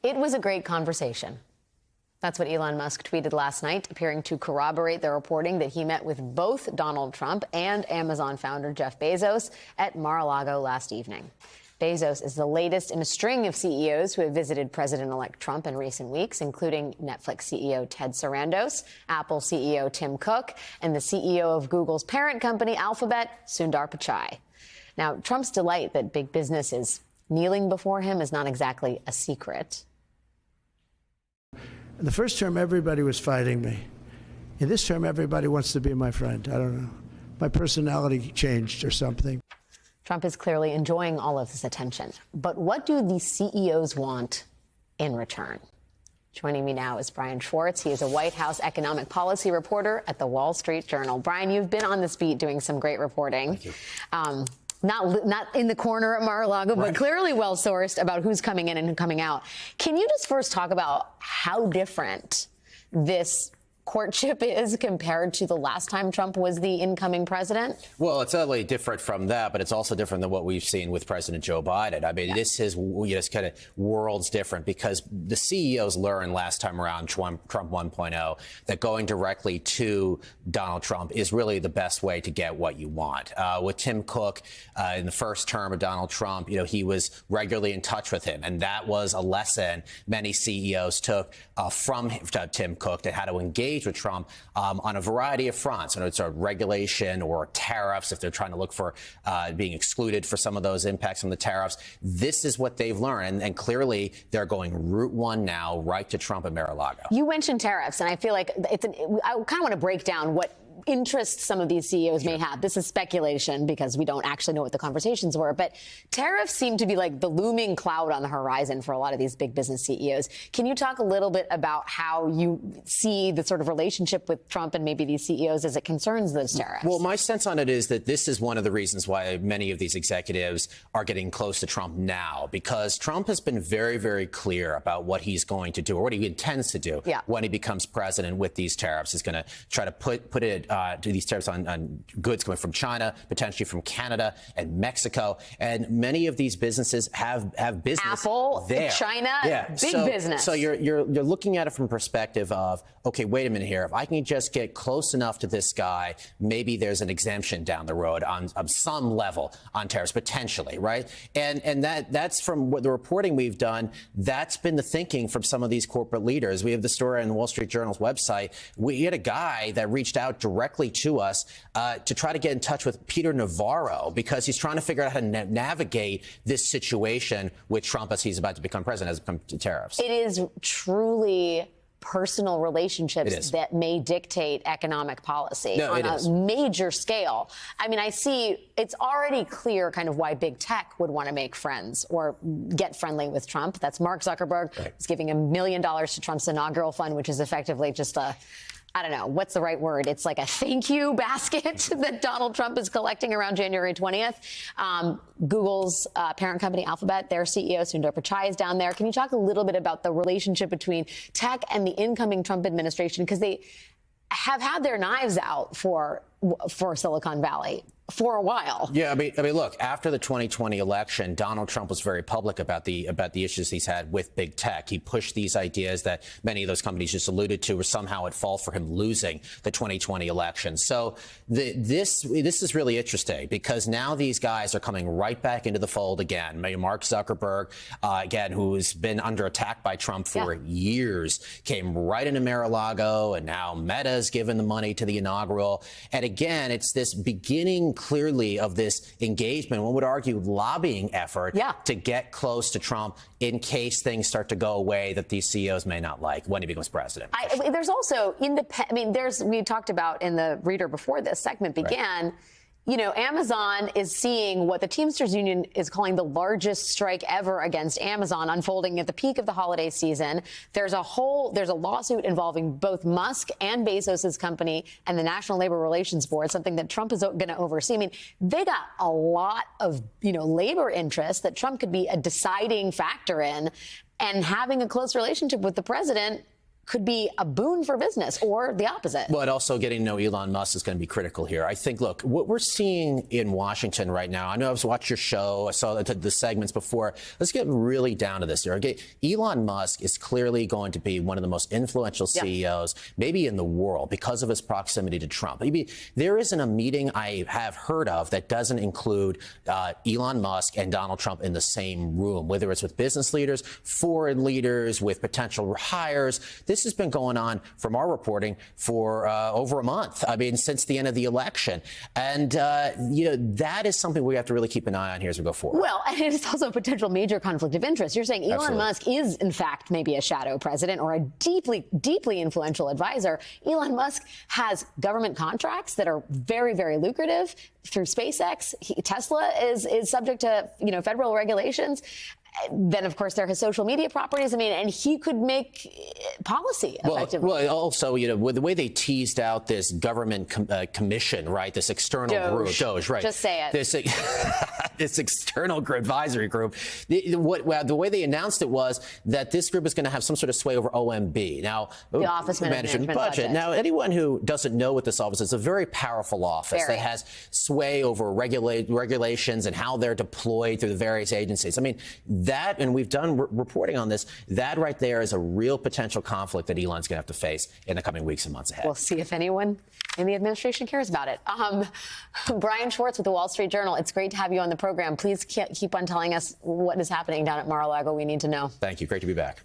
It was a great conversation. That's what Elon Musk tweeted last night, appearing to corroborate the reporting that he met with both Donald Trump and Amazon founder Jeff Bezos at Mar-a-Lago last evening. Bezos is the latest in a string of CEOs who have visited President-elect Trump in recent weeks, including Netflix CEO Ted Sarandos, Apple CEO Tim Cook, and the CEO of Google's parent company, Alphabet, Sundar Pichai. Now, Trump's delight that big business is kneeling before him is not exactly a secret. In the first term, everybody was fighting me. In this term, everybody wants to be my friend. I don't know. My personality changed or something. Trump is clearly enjoying all of this attention. But what do the CEOs want in return? Joining me now is Brian Schwartz. He is a White House economic policy reporter at the Wall Street Journal. Brian, you've been on this beat doing some great reporting. Thank you. Not in the corner at Mar-a-Lago, but clearly well-sourced about who's coming in and coming out. Can you just first talk about how different this courtship is compared to the last time Trump was the incoming president? Well, it's totally different from that, but it's also different than what we've seen with President Joe Biden. I mean, this is just kind of worlds different because the CEOs learned last time around Trump 1.0 that going directly to Donald Trump is really the best way to get what you want. With Tim Cook in the first term of Donald Trump, he was regularly in touch with him. And that was a lesson many CEOs took from Tim Cook to how to engage with Trump on a variety of fronts. And it's a regulation or tariffs, if they're trying to look for being excluded for some of those impacts from the tariffs. This is what they've learned. And clearly, they're going route one now, right to Trump at Mar-a-Lago. You mentioned tariffs, and I feel like I kind of want to break down what interest some of these CEOs may have. This is speculation because we don't actually know what the conversations were. But tariffs seem to be like the looming cloud on the horizon for a lot of these big business CEOs. Can you talk a little bit about how you see the sort of relationship with Trump and maybe these CEOs as it concerns those tariffs? Well, my sense on it is that this is one of the reasons why many of these executives are getting close to Trump now, because Trump has been very, very clear about what he's going to do or what he intends to do when he becomes president with these tariffs. He's going to try to put it do these tariffs on goods coming from China, potentially from Canada and Mexico. And many of these businesses have business Apple, there. China, big business. So you're looking at it from a perspective of, okay, wait a minute here. If I can just get close enough to this guy, maybe there's an exemption down the road on some level on tariffs, potentially, right? And that's from what the reporting we've done. That's been the thinking from some of these corporate leaders. We have the story on the Wall Street Journal's website. We had a guy that reached out directly to us to try to get in touch with Peter Navarro because he's trying to figure out how to navigate this situation with Trump as he's about to become president as it comes to tariffs. It is truly personal relationships that may dictate economic policy on a major scale. I mean, I see it's already clear kind of why big tech would want to make friends or get friendly with Trump. That's Mark Zuckerberg. He's giving $1 million to Trump's inaugural fund, which is effectively just I don't know, what's the right word? It's like a thank you basket that Donald Trump is collecting around January 20th. Google's parent company, Alphabet, their CEO, Sundar Pichai, is down there. Can you talk a little bit about the relationship between tech and the incoming Trump administration? Because they have had their knives out for Silicon Valley for a while. Yeah, I mean, look, after the 2020 election, Donald Trump was very public about the issues he's had with big tech. He pushed these ideas that many of those companies just alluded to were somehow at fault for him losing the 2020 election. So this is really interesting because now these guys are coming right back into the fold again. Mark Zuckerberg, again, who's been under attack by Trump for years, came right into Mar-a-Lago, and now Meta's given the money to the inaugural. And again, it's this beginning clearly of this engagement, one would argue lobbying effort to get close to Trump in case things start to go away that these CEOs may not like when he becomes president. There's also we talked about in the reader before this segment began, Amazon is seeing what the Teamsters Union is calling the largest strike ever against Amazon unfolding at the peak of the holiday season. There's a lawsuit involving both Musk and Bezos' company and the National Labor Relations Board, something that Trump is going to oversee. I mean, they got a lot of, labor interests that Trump could be a deciding factor in, and having a close relationship with the president could be a boon for business or the opposite. But also getting to know Elon Musk is going to be critical here. I think, look, what we're seeing in Washington right now, I know I've watched your show, I saw the segments before. Let's get really down to this here. Okay, Elon Musk is clearly going to be one of the most influential CEOs, maybe in the world, because of his proximity to Trump. Maybe there isn't a meeting I have heard of that doesn't include Elon Musk and Donald Trump in the same room, whether it's with business leaders, foreign leaders, with potential hires. This has been going on from our reporting for over a month. I mean, since the end of the election. And, that is something we have to really keep an eye on here as we go forward. Well, and it's also a potential major conflict of interest. You're saying Elon Musk is, in fact, maybe a shadow president or a deeply, deeply influential advisor. Elon Musk has government contracts that are very, very lucrative through SpaceX. Tesla is subject to, federal regulations. Then, of course, there are his social media properties. I mean, and he could make policy effectively. Well, also, with the way they teased out this government commission, right? This external group, DOGE, right? Just say it. This external advisory group. The way they announced it was that this group is going to have some sort of sway over OMB. Now, the Office of Management Budget. Now, anyone who doesn't know what this office is, it's a very powerful office that has sway over regulations and how they're deployed through the various agencies. I mean, that, and we've done reporting on this, that right there is a real potential conflict that Elon's going to have to face in the coming weeks and months ahead. We'll see if anyone in the administration cares about it. Brian Schwartz with the Wall Street Journal, it's great to have you on the program. Please keep on telling us what is happening down at Mar-a-Lago. We need to know. Thank you. Great to be back.